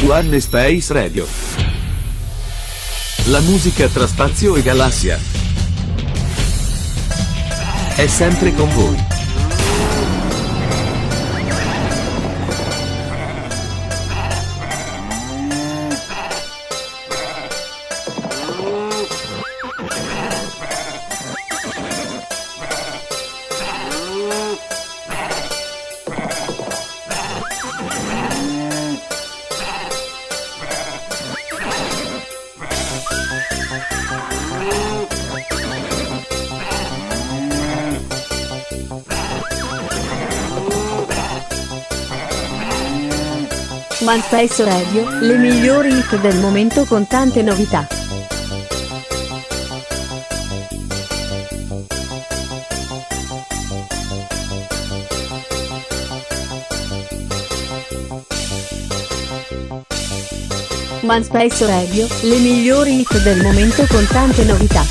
One Space Radio. La musica tra spazio e galassia è sempre con voi. One Space Radio, le migliori hit del momento con tante novità. One Space Radio, le migliori hit del momento con tante novità.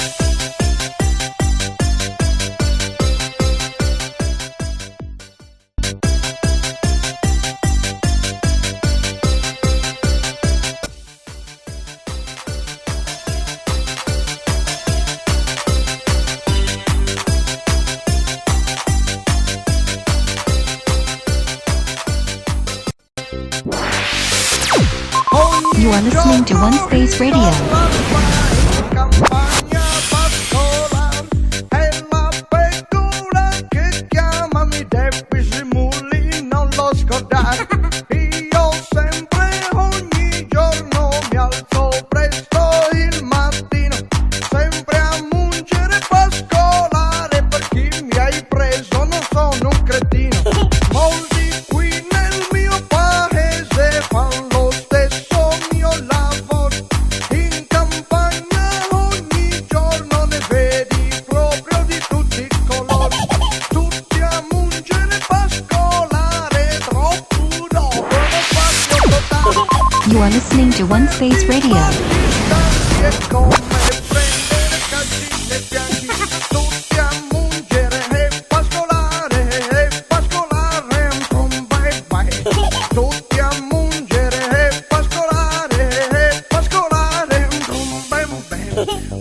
You are listening to One Space Radio. You are listening to One Space Radio.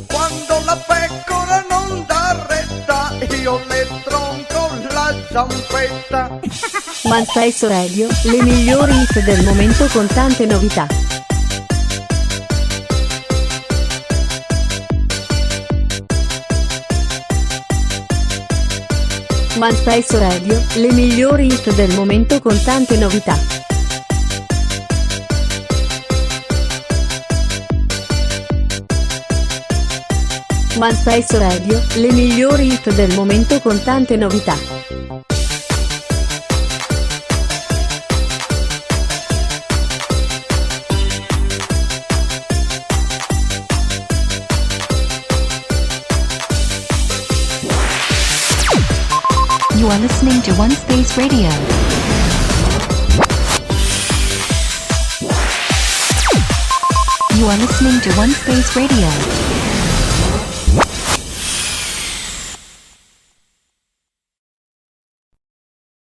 Quando la pecora non dà retta, io le tronco la zampetta. One Space Radio, le migliori hit del momento con tante novità. One Space Radio, le migliori hit del momento con tante novità. One Space Radio, le migliori hit del momento con tante novità. You are listening to One Space Radio. You are listening to One Space Radio.